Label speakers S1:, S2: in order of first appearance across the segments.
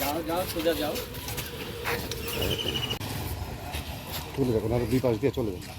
S1: যাও যাও সোজা যাও,
S2: চলে যাবেন, আর দুই পাশ দিয়ে চলে যাবেন।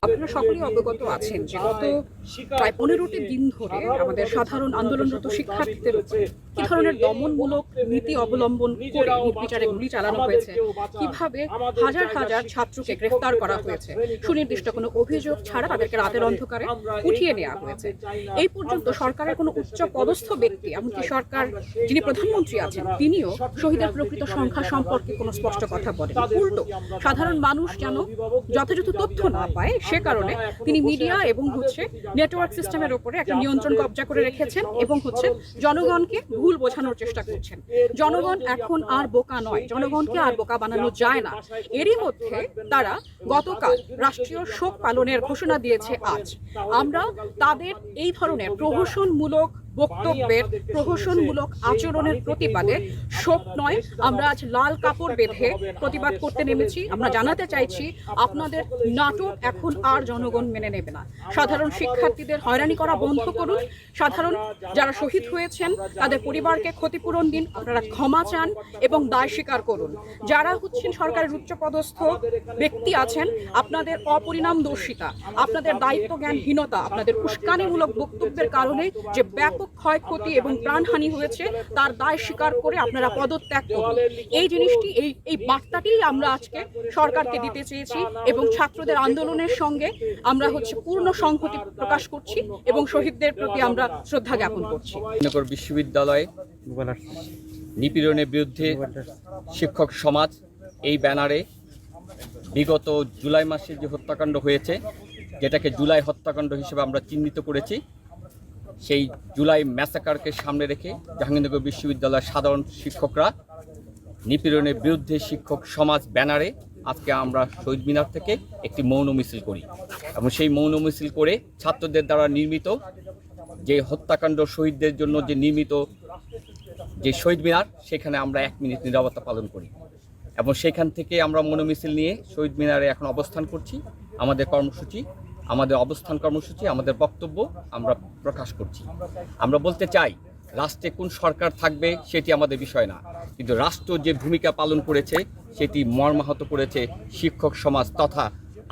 S3: আপনারা সকলেই অবগত আছেন যে গত প্রায় 15টি দিন ধরে আমাদের সাধারণ আন্দোলনরত শিক্ষার্থীদের উপর কি ধরনের দমনমূলক নীতি অবলম্বন করে নির্বিচারে গুলি চালানো হয়েছে, কিভাবে হাজার হাজার ছাত্রকে গ্রেফতার করা হয়েছে, সুনির্দিষ্ট কোনো অভিযোগ ছাড়া তাদেরকে রাতের অন্ধকারে উঠিয়ে নেওয়া হয়েছে। এই পর্যন্ত সরকারের কোনো উচ্চ পদস্থ ব্যক্তি, এমনকি সরকার যিনি প্রধানমন্ত্রী আছেন, তিনিও শহীদের প্রকৃত সংখ্যা সম্পর্কে কোনো স্পষ্ট কথা বলেন। উল্টো সাধারণ মানুষ যেন যথাযথ তথ্য না পায়, সে কারণে তিনি মিডিয়া এবং নেটওয়ার্ক সিস্টেমের উপরে একটা নিয়ন্ত্রণ কবজা করে রেখেছেন এবং জনগণকে ভুল বোঝানোর চেষ্টা করছেন। জনগণ এখন আর বোকা নয়, জনগণকে আর বোকা বানানো যায় না। এরই মধ্যে তারা গতকাল রাষ্ট্রীয় শোক পালনের ঘোষণা দিয়েছে আজ। আমরা তাদের এই ধরনের প্রহসনমূলক বক্তব্যের, প্রহসনমূলক আচরণের প্রতিবাদে শোক নয়, আমরা আজ লাল কাপড় বেঁধে প্রতিবাদ করতে নেমেছি। আমরা জানাতে চাইছি আপনাদের নাটক এখন আর জনগণ মেনে নেবে না। সাধারণ শিক্ষার্থীদের হয়রানি করা বন্ধ করুন, সাধারণ যারা শহীদ হয়েছেন তাদের পরিবারকে ক্ষতিপূরণ দিন, আপনারা ক্ষমা চান এবং দায় স্বীকার করুন। যারা সরকারের উচ্চপদস্থ ব্যক্তি আছেন, আপনাদের অপরিণামদর্শিতা, আপনাদের দায়িত্ব জ্ঞানহীনতা, আপনাদের উস্কানিমূলক বক্তব্যের কারণে যে ব্যাপক ক্ষয়ক্ষতি এবং প্রাণহানি হয়েছে তার দায় স্বীকার করে আপনারা পদত্যাগ করুন। এই জিনিসটি, এই বার্তাটি আমরা আজকে সরকারকে দিতে চেয়েছি এবং ছাত্রদের আন্দোলনের সঙ্গে আমরা পূর্ণ সংহতি প্রকাশ করছি এবং শহীদদের প্রতি আমরা শ্রদ্ধা জ্ঞাপন করছি।
S1: নগর বিশ্ববিদ্যালয়ে নিপীড়নের বিরুদ্ধে শিক্ষক সমাজ এই ব্যানারে বিগত জুলাই মাসে যে হত্যাকাণ্ড হয়েছে, যেটাকে জুলাই হত্যাকাণ্ড হিসেবে আমরা চিহ্নিত করেছি, সেই জুলাই ম্যাসাকারকে সামনে রেখে জাহাঙ্গীরনগর বিশ্ববিদ্যালয়ের সাধারণ শিক্ষকরা নিপীড়নের বিরুদ্ধে শিক্ষক সমাজ ব্যানারে আজকে আমরা শহীদ মিনার থেকে একটি মৌন মিছিল করি এবং সেই মৌন মিছিল করে ছাত্রদের দ্বারা নির্মিত যে হত্যাকাণ্ড শহীদদের জন্য যে নির্মিত যে শহীদ মিনার, সেখানে আমরা 1 মিনিট নীরবতা পালন করি এবং সেখান থেকে আমরা মৌন মিছিল নিয়ে শহীদ মিনারে এখন অবস্থান করছি। আমাদের কর্মসূচি, আমাদের অবস্থান কর্মসূচি, আমাদের বক্তব্য আমরা প্রকাশ করছি। আমরা বলতে চাই, রাষ্ট্রে কোন সরকার থাকবে সেটি আমাদের বিষয় না, কিন্তু রাষ্ট্র যে ভূমিকা পালন করেছে সেটি মর্মাহত করেছে শিক্ষক সমাজ তথা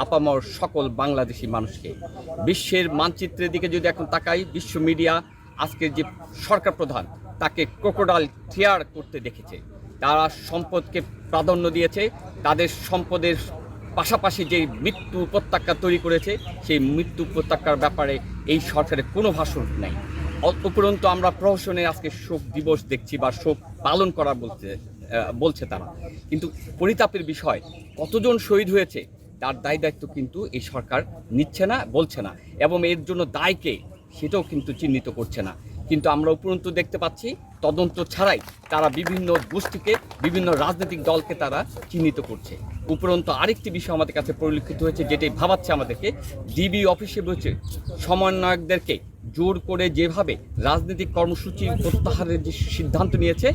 S1: আপামর সকল বাংলাদেশি মানুষকে। বিশ্বের মানচিত্রের দিকে যদি এখন তাকাই, বিশ্ব মিডিয়া আজকে যে সরকার প্রধান তাকে ক্রোকোডাইল টিয়ার করতে দেখেছে। তারা সম্পদকে প্রাধান্য দিয়েছে, তাদের সম্পদের পাশাপাশি যে মৃত্যু উপত্যকা তৈরি করেছে, সেই মৃত্যু উপত্যকার ব্যাপারে এই সরকারের কোনো ভাষণ নেই। উপরন্তু আমরা প্রহসনে আজকে শোক দিবস দেখছি বা শোক পালন করা বলছে তারা, কিন্তু পরিতাপের বিষয় কতজন শহীদ হয়েছে তার দায় দায়িত্ব কিন্তু এই সরকার নিচ্ছে না, বলছে না, এবং এর জন্য দায়কে সেটাও কিন্তু চিহ্নিত করছে না। কিন্তু আমরা উপরন্তু দেখতে পাচ্ছি তদন্ত ছাড়াই তারা বিভিন্ন গোষ্ঠীকে, বিভিন্ন রাজনৈতিক দলকে তারা চিহ্নিত করছে। উপরন্তু আরেকটি বিষয় আমাদের কাছে পরিলক্ষিত হয়েছে, যেটি ভাবাচ্ছে আমাদেরকে, ডিবি অফিসে বসে সমন্বয়কদেরকে জোর করে যেভাবে রাজনৈতিক কর্মসূচি প্রত্যাহারের যে সিদ্ধান্ত নিয়েছে,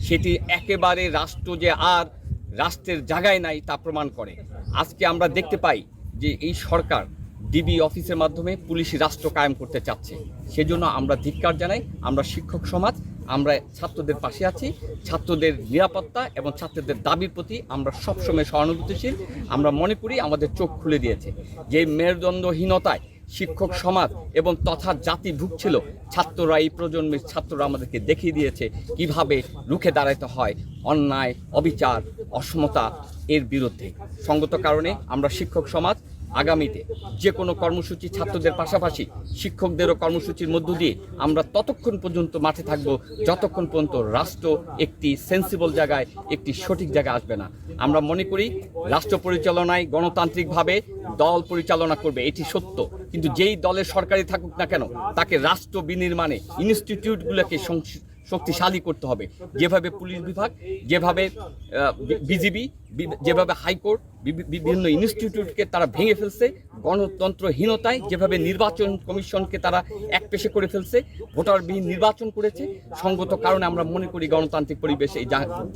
S1: সেটি একেবারে রাষ্ট্র যে আর রাষ্ট্রের জায়গায় নাই তা প্রমাণ করে। আজকে আমরা দেখতে পাই যে এই সরকার ডিবি অফিসের মাধ্যমে পুলিশি রাষ্ট্র কায়েম করতে চাচ্ছে। সেজন্য আমরা ধিক্কার জানাই। আমরা শিক্ষক সমাজ, আমরা ছাত্রদের পাশে আছি। ছাত্রদের নিরাপত্তা এবং ছাত্রদের দাবির প্রতি আমরা সবসময় সহানুভূতিশীল। আমরা মনে করি আমাদের চোখ খুলে দিয়েছে যে মেরুদণ্ডহীনতায় শিক্ষক সমাজ এবং তথা জাতি ভুগছিল, ছাত্ররা, এই প্রজন্মের ছাত্ররা আমাদেরকে দেখিয়ে দিয়েছে কিভাবে রুখে দাঁড়াতে হয় অন্যায়, অবিচার, অসমতা এর বিরুদ্ধে। সঙ্গত কারণে আমরা শিক্ষক সমাজ আগামীতে যে কোনো কর্মসূচি ছাত্রদের পাশাপাশি শিক্ষকদেরও কর্মসূচির মধ্য দিয়ে আমরা ততক্ষণ পর্যন্ত মাঠে থাকব যতক্ষণ পর্যন্ত রাষ্ট্র একটি সেন্সিবল জায়গায়, একটি সঠিক জায়গায় আসবে না। আমরা মনে করি রাষ্ট্র পরিচালনায় গণতান্ত্রিকভাবে দল পরিচালনা করবে, এটি সত্য, কিন্তু যেই দলের সরকারি থাকুক না কেন তাকে রাষ্ট্র বিনির্মাণে ইনস্টিটিউটগুলোকে শক্তিশালী করতে হবে। যেভাবে পুলিশ বিভাগ, যেভাবে বিজিবি, যেভাবে হাইকোর্ট বিভিন্ন ইনস্টিটিউটকে তারা ভেঙে ফেলছে, গণতন্ত্রহীনতায় যেভাবে নির্বাচন কমিশনকে তারা একপেশে করে ফেলছে, ভোটারবিহীন নির্বাচন করেছে, সঙ্গত কারণে আমরা মনে করি গণতান্ত্রিক পরিবেশ এই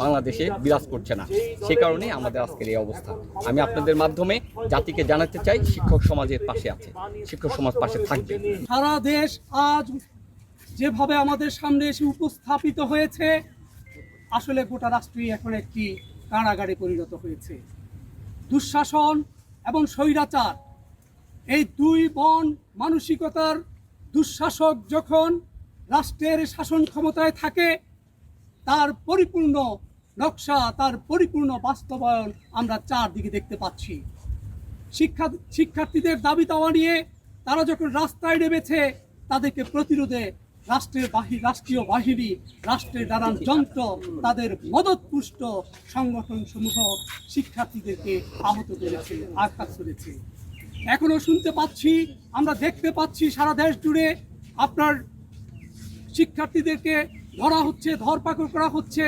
S1: বাংলাদেশে বিরাজ করছে না। সে কারণে আমাদের আজকের এই অবস্থা। আমি আপনাদের মাধ্যমে জাতিকে জানাতে চাই, শিক্ষক সমাজের পাশে আছে, শিক্ষক সমাজ পাশে থাকবে।
S4: সারা দেশ আজ যেভাবে আমাদের সামনে এসে উপস্থাপিত হয়েছে, আসলে গোটা রাষ্ট্রই এখন একটি কারাগারে পরিণত হয়েছে। দুঃশাসন এবং স্বৈরাচার, এই দুই বন মানসিকতার দুঃশাসক যখন রাষ্ট্রের শাসন ক্ষমতায় থাকে, তার পরিপূর্ণ নকশা, তার পরিপূর্ণ বাস্তবায়ন আমরা চারদিকে দেখতে পাচ্ছি। শিক্ষার্থীদের দাবি দাওয়া নিয়ে তারা যখন রাস্তায় নেমেছে, তাদেরকে প্রতিরোধে রাষ্ট্রীয় বাহিনী, রাষ্ট্রের নানান যন্ত্র, তাদের মদতপুষ্ট সংগঠন সমূহ শিক্ষার্থীদেরকে আহত করেছে, আঘাত করেছে। এখনো শুনতে পাচ্ছি, আমরা দেখতে পাচ্ছি সারা দেশ জুড়ে আপনার শিক্ষার্থীদেরকে ধরা হচ্ছে, ধরপাকড় করা হচ্ছে,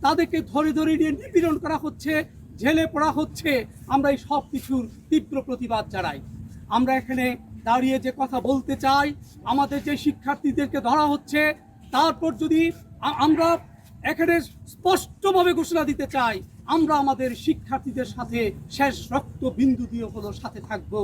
S4: তাদেরকে ধরে ধরে নিয়ে নিপীড়ন করা হচ্ছে, জেলে পড়া হচ্ছে। আমরা এই সব কিছুর তীব্র প্রতিবাদ জানাই। আমরা এখানে দাঁড়িয়ে যে কথা বলতে চাই, আমাদের যে শিক্ষার্থীদেরকে ধরা হচ্ছে, তারপর যদি আমরা এখানে স্পষ্টভাবে ঘোষণা দিতে চাই, আমরা আমাদের শিক্ষার্থীদের সাথে শেষ রক্ত বিন্দু দিয়ে হলো সাথে থাকবো।